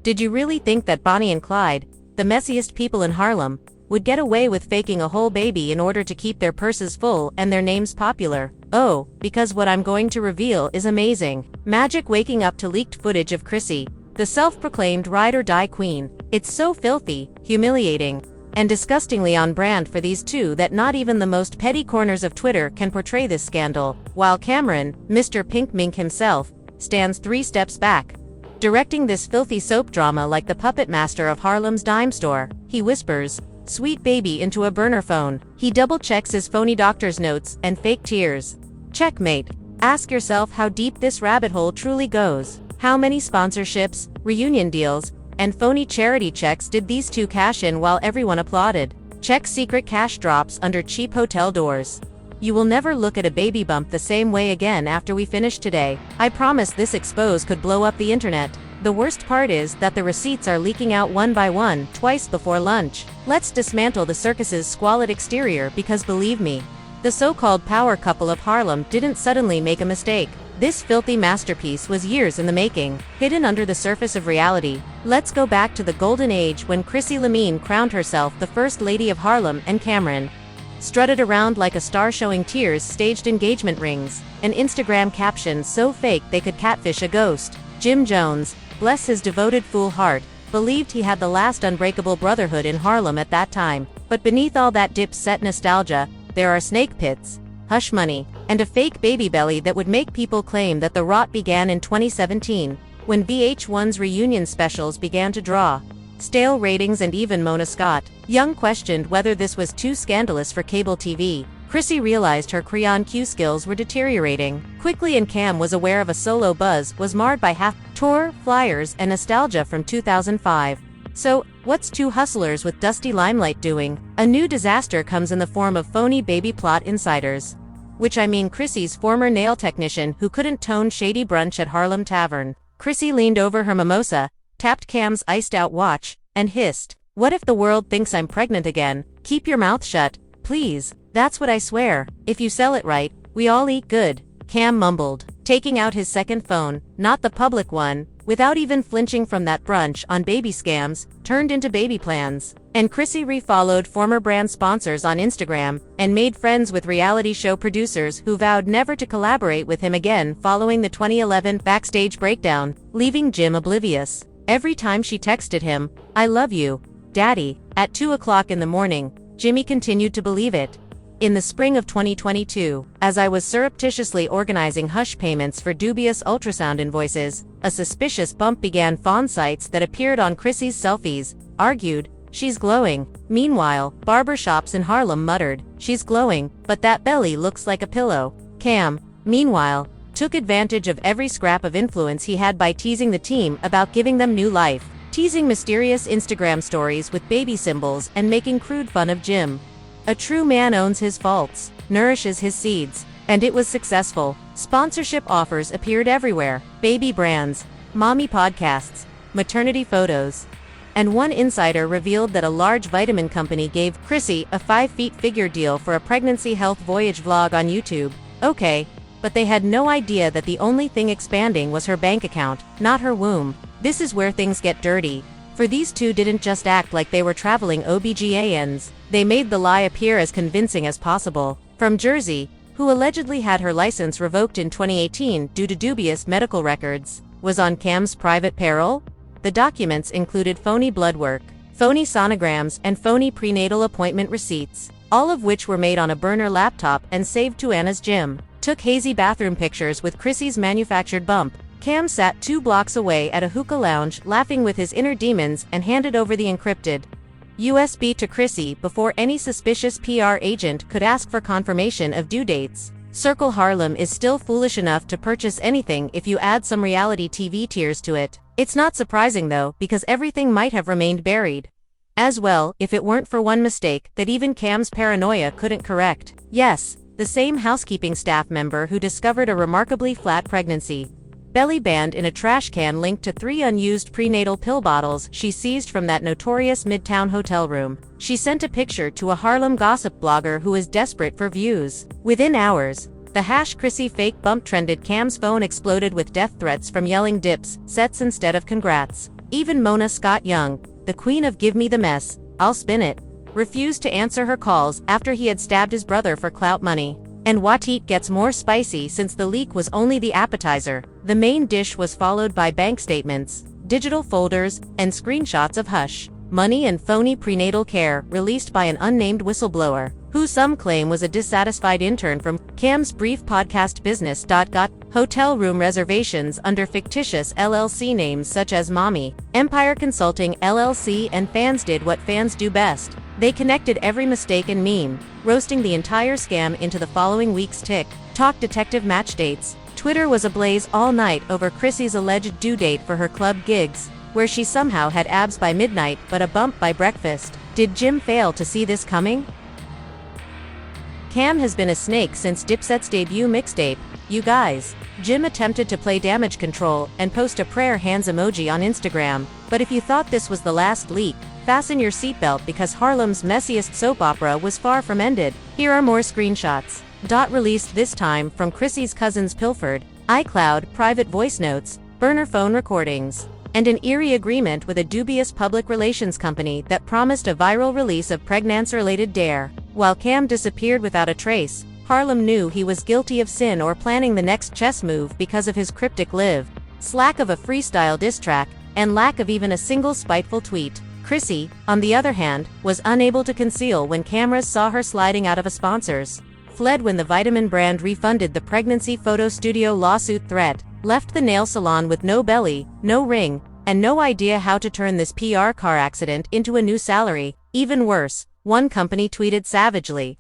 Did you really think that Bonnie and Clyde, the messiest people in Harlem, would get away with faking a whole baby in order to keep their purses full and their names popular? Oh, because what I'm going to reveal is amazing. Magic waking up to leaked footage of Chrissy, the self-proclaimed ride-or-die queen. It's so filthy, humiliating, and disgustingly on brand for these two that not even the most petty corners of Twitter can portray this scandal, while Camron, Mr. Pink Mink himself, stands 3 steps back, directing this filthy soap drama like the puppet master of Harlem's dime store. He whispers, "Sweet baby," into a burner phone. He double-checks his phony doctor's notes and fake tears. Checkmate. Ask yourself how deep this rabbit hole truly goes. How many sponsorships, reunion deals, and phony charity checks did these two cash in while everyone applauded? Check secret cash drops under cheap hotel doors. You will never look at a baby bump the same way again after we finish today. I promise this expose could blow up the internet. The worst part is that the receipts are leaking out one by one, twice before lunch. Let's dismantle the circus's squalid exterior because believe me, the so-called power couple of Harlem didn't suddenly make a mistake. This filthy masterpiece was years in the making, hidden under the surface of reality. Let's go back to the golden age when Chrissy Lampkin crowned herself the first lady of Harlem and Camron strutted around like a star showing tears staged engagement rings, an Instagram caption so fake they could catfish a ghost. Jim Jones, bless his devoted fool heart, believed he had the last unbreakable brotherhood in Harlem at that time. But beneath all that dip-set nostalgia, there are snake pits, hush money, and a fake baby belly that would make people claim that the rot began in 2017, when VH1's reunion specials began to draw stale ratings, and even Mona Scott Young questioned whether this was too scandalous for cable TV. Chrissy realized her crayon cue skills were deteriorating quickly, and Cam was aware of a solo buzz was marred by tour, flyers, and nostalgia from 2005. So, what's two hustlers with dusty limelight doing? A new disaster comes in the form of phony baby plot insiders. Which I mean Chrissy's former nail technician who couldn't tone shady brunch at Harlem Tavern. Chrissy leaned over her mimosa, tapped Cam's iced-out watch, and hissed, "What if the world thinks I'm pregnant again? Keep your mouth shut, please. That's what I swear. If you sell it right, we all eat good," Cam mumbled, taking out his second phone, not the public one, without even flinching from that brunch on baby scams, turned into baby plans. And Chrissy refollowed former brand sponsors on Instagram, and made friends with reality show producers who vowed never to collaborate with him again following the 2011 backstage breakdown, leaving Jim oblivious. Every time she texted him, "I love you, Daddy," at 2 o'clock in the morning, Jimmy continued to believe it. In the spring of 2022, as I was surreptitiously organizing hush payments for dubious ultrasound invoices, a suspicious bump began. Fawn sites that appeared on Chrissy's selfies argued, "She's glowing." Meanwhile, barbershops in Harlem muttered, "She's glowing, but that belly looks like a pillow." Cam, meanwhile, took advantage of every scrap of influence he had by teasing the team about giving them new life, teasing mysterious Instagram stories with baby symbols, and making crude fun of Jim. A true man owns his faults, nourishes his seeds, and it was successful. Sponsorship offers appeared everywhere, baby brands, mommy podcasts, maternity photos. And one insider revealed that a large vitamin company gave Chrissy a 5-feet figure deal for a pregnancy health voyage vlog on YouTube. Okay, but they had no idea that the only thing expanding was her bank account, not her womb. This is where things get dirty. For these two didn't just act like they were traveling OBGYNs, they made the lie appear as convincing as possible. From Jersey, who allegedly had her license revoked in 2018 due to dubious medical records, was on Cam's private peril? The documents included phony blood work, phony sonograms, and phony prenatal appointment receipts, all of which were made on a burner laptop and saved to Anna's gym. Took hazy bathroom pictures with Chrissy's manufactured bump. Cam sat 2 blocks away at a hookah lounge laughing with his inner demons and handed over the encrypted USB to Chrissy before any suspicious PR agent could ask for confirmation of due dates. Circle Harlem is still foolish enough to purchase anything if you add some reality TV tiers to it. It's not surprising though, because everything might have remained buried as well if it weren't for one mistake that even Cam's paranoia couldn't correct. Yes, the same housekeeping staff member who discovered a remarkably flat pregnancy belly band in a trash can linked to 3 unused prenatal pill bottles she seized from that notorious Midtown hotel room. She sent a picture to a Harlem gossip blogger who was desperate for views. Within hours, the #Chrissy fake bump trended. Cam's phone exploded with death threats from yelling dips, sets instead of congrats. Even Mona Scott Young, the queen of Give Me the Mess, I'll Spin It, refused to answer her calls after he had stabbed his brother for clout money. And what gets more spicy since the leak was only the appetizer. The main dish was followed by bank statements, digital folders, and screenshots of hush money and phony prenatal care released by an unnamed whistleblower, who some claim was a dissatisfied intern from Cam's brief podcast business. Got hotel room reservations under fictitious LLC names such as Mommy, Empire Consulting LLC, and Fans did what fans do best. They connected every mistake and meme, roasting the entire scam into the following week's TikTok detective match dates. Twitter was ablaze all night over Chrissy's alleged due date for her club gigs, where she somehow had abs by midnight but a bump by breakfast. Did Jim fail to see this coming? Cam has been a snake since Dipset's debut mixtape, You Guys. Jim attempted to play damage control and post a prayer hands emoji on Instagram, but if you thought this was the last leak, fasten your seatbelt because Harlem's messiest soap opera was far from ended. Here are more screenshots. Released this time from Chrissy's cousins pilfered, iCloud, private voice notes, burner phone recordings, and an eerie agreement with a dubious public relations company that promised a viral release of pregnancy-related dare. While Cam disappeared without a trace, Harlem knew he was guilty of sin or planning the next chess move because of his cryptic live, slack of a freestyle diss track, and lack of even a single spiteful tweet. Chrissy, on the other hand, was unable to conceal when cameras saw her sliding out of a sponsor's, fled when the vitamin brand refunded the pregnancy photo studio lawsuit threat, left the nail salon with no belly, no ring, and no idea how to turn this PR car accident into a new salary. Even worse, one company tweeted savagely,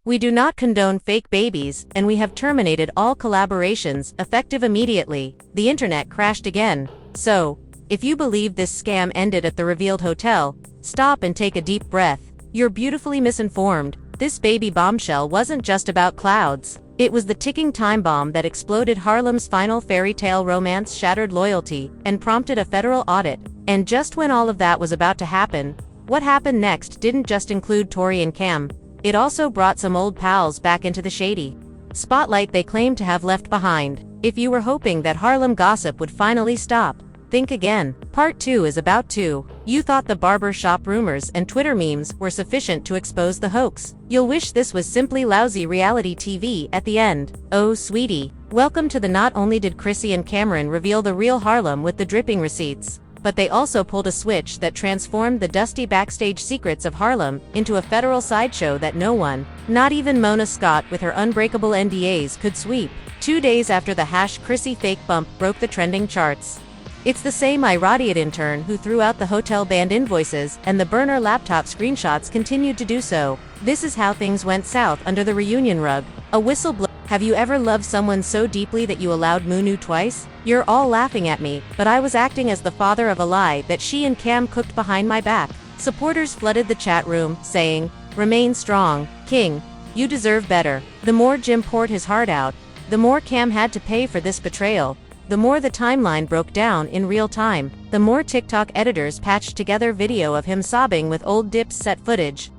"We do not condone fake babies, and we have terminated all collaborations, effective immediately." The internet crashed again. So, if you believe this scam ended at the revealed hotel, stop and take a deep breath. You're beautifully misinformed. This baby bombshell wasn't just about clouds. It was the ticking time bomb that exploded Harlem's final fairy tale romance, shattered loyalty, and prompted a federal audit. And just when all of that was about to happen, what happened next didn't just include Tori and Cam. It also brought some old pals back into the shady spotlight they claimed to have left behind. If you were hoping that Harlem gossip would finally stop, think again. Part 2 is about to. You thought the barber shop rumors and Twitter memes were sufficient to expose the hoax. You'll wish this was simply lousy reality TV at the end. Oh sweetie, welcome to the. Not only did Chrissy and Camron reveal the real Harlem with the dripping receipts, but they also pulled a switch that transformed the dusty backstage secrets of Harlem into a federal sideshow that no one, not even Mona Scott with her unbreakable NDAs, could sweep. 2 days after the #Chrissy fake bump broke the trending charts, it's the same irradiate intern who threw out the hotel band invoices, and the burner laptop screenshots continued to do so. This is how things went south under the reunion rug. A whistleblower. Have you ever loved someone so deeply that you allowed Munu twice? You're all laughing at me, but I was acting as the father of a lie that she and Cam cooked behind my back. Supporters flooded the chat room, saying, "Remain strong, King. You deserve better." The more Jim poured his heart out, the more Cam had to pay for this betrayal. The more the timeline broke down in real time, the more TikTok editors patched together video of him sobbing with old Dipset footage,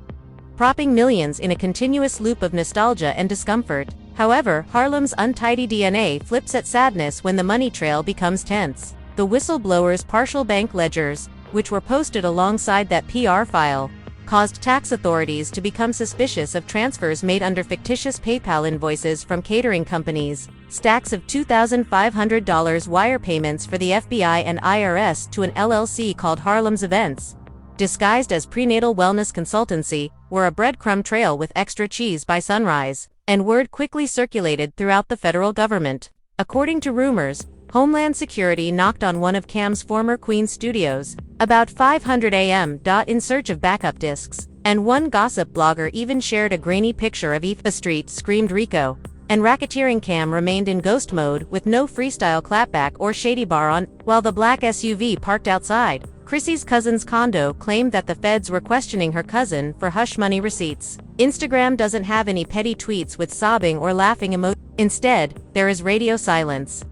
propping millions in a continuous loop of nostalgia and discomfort. However, Harlem's untidy DNA flips at sadness when the money trail becomes tense. The whistleblower's partial bank ledgers, which were posted alongside that PR file, caused tax authorities to become suspicious of transfers made under fictitious PayPal invoices from catering companies, stacks of $2,500 wire payments for the FBI and IRS to an LLC called Harlem's Events, disguised as prenatal wellness consultancy, were a breadcrumb trail with extra cheese by sunrise, and word quickly circulated throughout the federal government. According to rumors, Homeland Security knocked on one of Cam's former Queen studios, about 500 a.m. in search of backup discs, and one gossip blogger even shared a grainy picture of Eva Street screamed Rico, and racketeering Cam remained in ghost mode with no freestyle clapback or shady bar on, while the black SUV parked outside. Chrissy's cousin's condo claimed that the feds were questioning her cousin for hush money receipts. Instagram doesn't have any petty tweets with sobbing or laughing emojis. Instead, there is radio silence,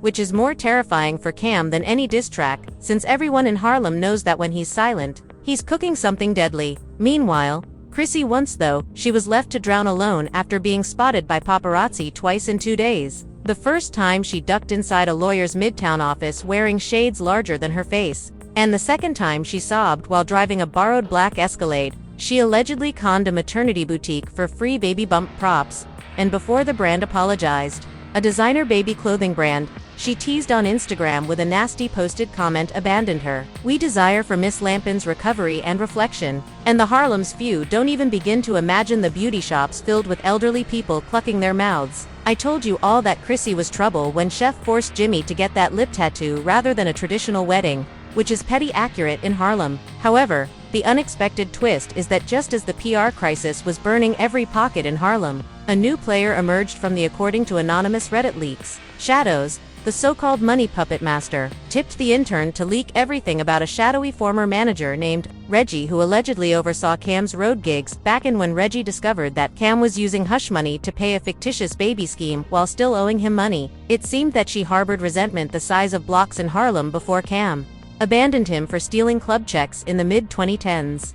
which is more terrifying for Cam than any diss track, since everyone in Harlem knows that when he's silent, he's cooking something deadly. Meanwhile, Chrissy once though, she was left to drown alone after being spotted by paparazzi twice in 2 days. The first time she ducked inside a lawyer's Midtown office wearing shades larger than her face, And the second time she sobbed while driving a borrowed black Escalade. She allegedly conned a maternity boutique for free baby bump props, and before the brand apologized, a designer baby clothing brand she teased on Instagram with a nasty posted comment abandoned her. We desire for Miss Lampkin's recovery and reflection, and the Harlem's few don't even begin to imagine the beauty shops filled with elderly people clucking their mouths. I told you all that Chrissy was trouble when Chef forced Jimmy to get that lip tattoo rather than a traditional wedding, which is petty accurate in Harlem. However, the unexpected twist is that just as the PR crisis was burning every pocket in Harlem, a new player emerged from the according to anonymous Reddit leaks. Shadows, the so-called money puppet master, tipped the intern to leak everything about a shadowy former manager named Reggie who allegedly oversaw Cam's road gigs back in when Reggie discovered that Cam was using hush money to pay a fictitious baby scheme while still owing him money. It seemed that she harbored resentment the size of blocks in Harlem before Cam abandoned him for stealing club checks in the mid-2010s.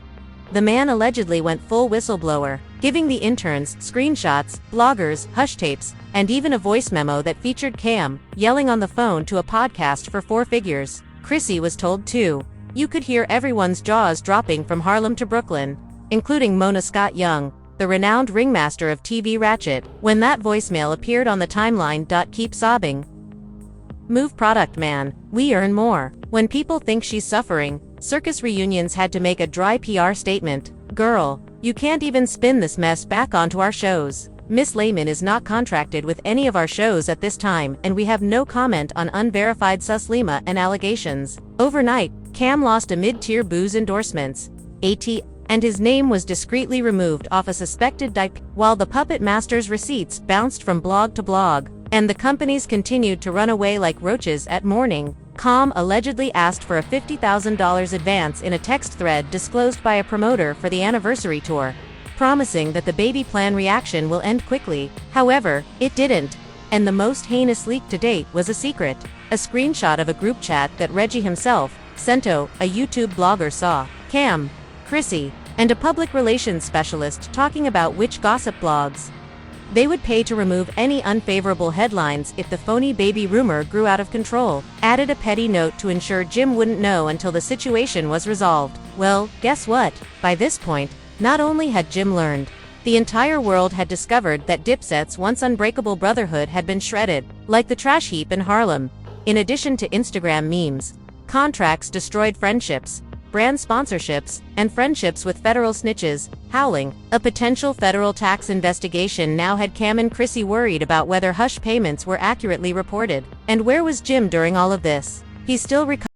The man allegedly went full whistleblower, giving the interns screenshots, bloggers, hush tapes, and even a voice memo that featured Cam yelling on the phone to a podcast for 4 figures. Chrissy was told too. You could hear everyone's jaws dropping from Harlem to Brooklyn, including Mona Scott Young, the renowned ringmaster of TV Ratchet, when that voicemail appeared on the timeline. Keep sobbing. Move product man, we earn more. When people think she's suffering, Circus Reunions had to make a dry PR statement. Girl, you can't even spin this mess back onto our shows. Miss Layman is not contracted with any of our shows at this time, and we have no comment on unverified Suslima and allegations. Overnight, Cam lost a mid-tier booze endorsements, and his name was discreetly removed off a suspected while the puppet master's receipts bounced from blog to blog, and the companies continued to run away like roaches at morning. Com allegedly asked for a $50,000 advance in a text thread disclosed by a promoter for the anniversary tour, promising that the baby plan reaction will end quickly. However, it didn't, and the most heinous leak to date was a secret, a screenshot of a group chat that Reggie himself, Sento, a YouTube blogger, saw. Cam, Chrissy, and a public relations specialist talking about which gossip blogs they would pay to remove any unfavorable headlines if the phony baby rumor grew out of control. Added a petty note to ensure Jim wouldn't know until the situation was resolved. Well, guess what? By this point, not only had Jim learned, the entire world had discovered that Dipset's once unbreakable brotherhood had been shredded, like the trash heap in Harlem. In addition to Instagram memes, contracts destroyed friendships, brand sponsorships, and friendships with federal snitches, howling. A potential federal tax investigation now had Cam and Chrissy worried about whether hush payments were accurately reported. And where was Jim during all of this? He's still recovering.